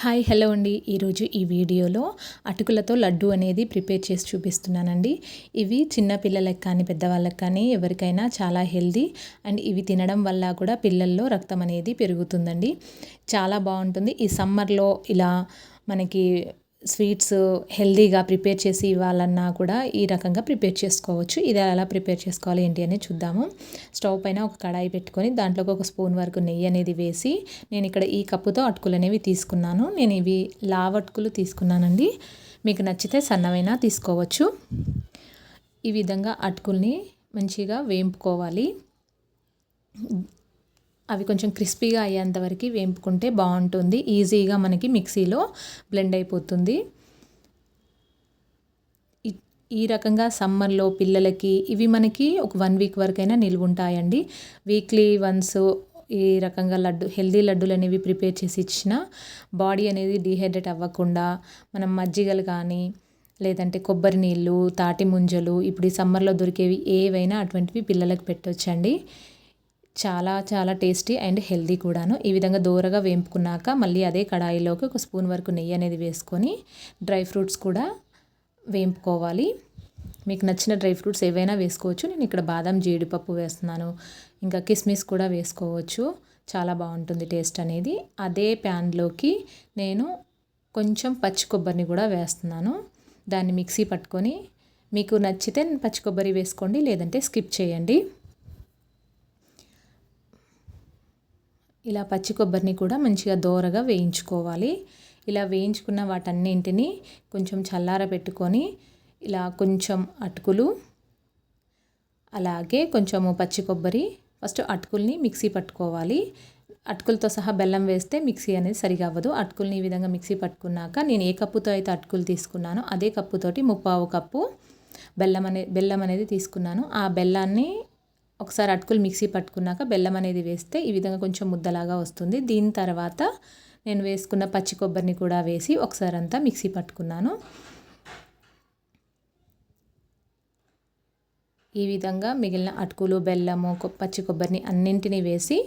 Hi hello అండి. ఈరోజు ఈ వీడియోలో అటుకులతో లడ్డు అనేది ప్రిపేర్ చేసి చూపిస్తున్నానండి. ఇవి చిన్న పిల్లలకు కానీ పెద్దవాళ్ళకి కానీ ఎవరికైనా చాలా హెల్దీ అండ్ ఇవి తినడం వల్ల కూడా పిల్లల్లో రక్తం అనేది పెరుగుతుందండి. చాలా బాగుంటుంది. ఈ సమ్మర్లో ఇలా మనకి స్వీట్స్ హెల్దీగా ప్రిపేర్ చేసి ఇవ్వాలన్నా కూడా ఈ రకంగా ప్రిపేర్ చేసుకోవచ్చు. ఇది ఎలా ప్రిపేర్ చేసుకోవాలి ఏంటి అనేది చూద్దాము. స్టవ్ పైన ఒక కడాయి పెట్టుకొని దాంట్లోకి ఒక స్పూన్ వరకు నెయ్యి అనేది వేసి నేను ఇక్కడ ఈ కప్పుతో అటుకులు అనేవి తీసుకున్నాను. నేను ఇవి లావు అటుకులు తీసుకున్నానండి. మీకు నచ్చితే సన్నమైనా తీసుకోవచ్చు. ఈ విధంగా అటుకుల్ని మంచిగా వేంపుకోవాలి. అవి కొంచెం క్రిస్పీగా అయ్యేంతవరకు వేంపుకుంటే బాగుంటుంది. ఈజీగా మనకి మిక్సీలో బ్లెండ్ అయిపోతుంది. ఈ రకంగా సమ్మర్లో పిల్లలకి ఇవి మనకి ఒక 1 వీక్ వరకైనా నిల్వ ఉంటాయండి. వీక్లీ వన్స్ ఈ రకంగా హెల్దీ లడ్డూలు అనేవి ప్రిపేర్ చేసి ఇచ్చిన బాడీ అనేది డీహైడ్రేట్ అవ్వకుండా మనం మజ్జిగలు కానీ లేదంటే కొబ్బరి నీళ్ళు, తాటి ముంజలు ఇప్పుడు ఈ సమ్మర్లో దొరికేవి ఏవైనా అటువంటివి పిల్లలకు పెట్టొచ్చండి. చాలా చాలా టేస్టీ అండ్ హెల్దీ కూడాను. ఈ విధంగా దోరగా వేంపుకున్నాక మళ్ళీ అదే కడాయిలోకి ఒక స్పూన్ వరకు నెయ్యి అనేది వేసుకొని డ్రై ఫ్రూట్స్ కూడా వేంపుకోవాలి. మీకు నచ్చిన డ్రై ఫ్రూట్స్ ఏవైనా వేసుకోవచ్చు. నేను ఇక్కడ బాదం, జీడిపప్పు వేస్తున్నాను. ఇంకా కిస్మిస్ కూడా వేసుకోవచ్చు. చాలా బాగుంటుంది టేస్ట్ అనేది. అదే ప్యాన్లోకి నేను కొంచెం పచ్చి కొబ్బరిని కూడా వేస్తున్నాను. దాన్ని మిక్సీ పట్టుకొని మీకు నచ్చితే పచ్చి కొబ్బరి వేసుకోండి, లేదంటే స్కిప్ చేయండి. ఇలా పచ్చి కొబ్బరిని కూడా మంచిగా దోరగా వేయించుకోవాలి. ఇలా వేయించుకున్న వాటన్నింటినీ కొంచెం చల్లార పెట్టుకొని ఇలా కొంచెం అటుకులు అలాగే కొంచెము పచ్చి కొబ్బరి ఫస్ట్ అటుకుల్ని మిక్సీ పట్టుకోవాలి. అటుకులతో సహా బెల్లం వేస్తే మిక్సీ అనేది సరిగా అవ్వదు. అటుకుల్ని ఈ విధంగా మిక్సీ పట్టుకున్నాక నేను ఏ కప్పుతో అయితే అటుకులు తీసుకున్నానో అదే కప్పుతోటి 1/4 కప్పు బెల్లం అనేది తీసుకున్నాను. ఆ బెల్లాన్ని ఒకసారి అటుకులు మిక్సీ పట్టుకున్నాక బెల్లం అనేది వేస్తే ఈ విధంగా కొంచెం ముద్దలాగా వస్తుంది. దీని తర్వాత నేను వేసుకున్న పచ్చి కొబ్బరిని కూడా వేసి ఒకసారి అంతా మిక్సీ పట్టుకున్నాను. ఈ విధంగా మిగిలిన అటుకులు, బెల్లము, పచ్చి కొబ్బరిని అన్నింటినీ వేసి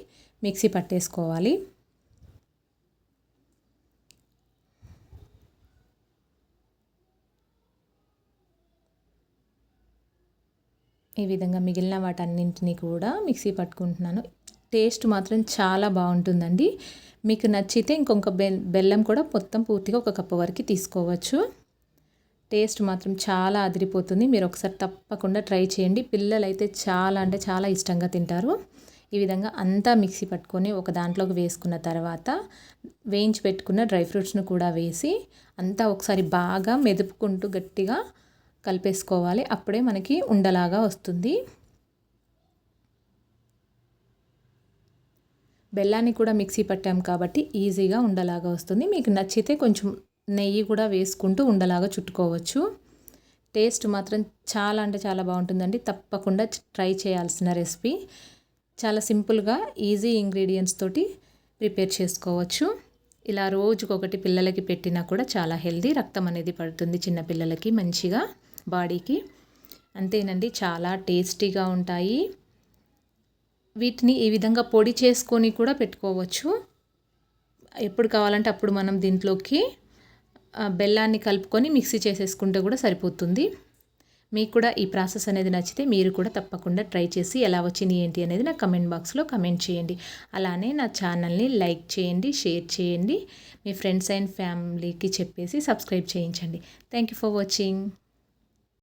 మిక్సీ పట్టేసుకోవాలి. ఈ విధంగా మిగిలిన వాటన్నింటినీ కూడా మిక్సీ పట్టుకుంటున్నాను. టేస్ట్ మాత్రం చాలా బాగుంటుందండి. మీకు నచ్చితే ఇంకొక బెల్లం కూడా మొత్తం పూర్తిగా 1 కప్పు వరకు తీసుకోవచ్చు. టేస్ట్ మాత్రం చాలా అదిరిపోతుంది. మీరు ఒకసారి తప్పకుండా ట్రై చేయండి. పిల్లలు అయితే చాలా అంటే చాలా ఇష్టంగా తింటారు. ఈ విధంగా అంతా మిక్సీ పట్టుకొని ఒక దాంట్లోకి వేసుకున్న తర్వాత వేయించి పెట్టుకున్న డ్రై ఫ్రూట్స్ను కూడా వేసి అంతా ఒకసారి బాగా మెదుపుకుంటూ గట్టిగా కలిపేసుకోవాలి. అప్పుడే మనకి ఉండలాగా వస్తుంది. బెల్లాన్ని కూడా మిక్సీ పట్టాం కాబట్టి ఈజీగా ఉండలాగా వస్తుంది. మీకు నచ్చితే కొంచెం నెయ్యి కూడా వేసుకుంటూ ఉండలాగా చుట్టుకోవచ్చు. టేస్ట్ మాత్రం చాలా అంటే చాలా బాగుంటుందండి. తప్పకుండా ట్రై చేయాల్సిన రెసిపీ. చాలా సింపుల్గా ఈజీ ఇంగ్రీడియంట్స్ తోటి ప్రిపేర్ చేసుకోవచ్చు. ఇలా రోజుకొకటి పిల్లలకి పెట్టినా కూడా చాలా హెల్దీ. రక్తం అనేది పడుతుంది చిన్నపిల్లలకి మంచిగా బాడీకి. అంతేనండి, చాలా టేస్టీగా ఉంటాయి. వీటిని ఈ విధంగా పొడి చేసుకొని కూడా పెట్టుకోవచ్చు. ఎప్పుడు కావాలంటే అప్పుడు మనం దీంట్లోకి బెల్లాన్ని కలుపుకొని మిక్సీ చేసేసుకుంటే కూడా సరిపోతుంది. మీకు కూడా ఈ ప్రాసెస్ అనేది నచ్చితే మీరు కూడా తప్పకుండా ట్రై చేసి ఎలా వచ్చింది ఏంటి అనేది నాకు కమెంట్ బాక్స్లో కమెంట్ చేయండి. అలానే నా ఛానల్ని లైక్ చేయండి, షేర్ చేయండి, మీ ఫ్రెండ్స్ అండ్ ఫ్యామిలీకి చెప్పేసి సబ్స్క్రైబ్ చేయించండి. Thank you for watching.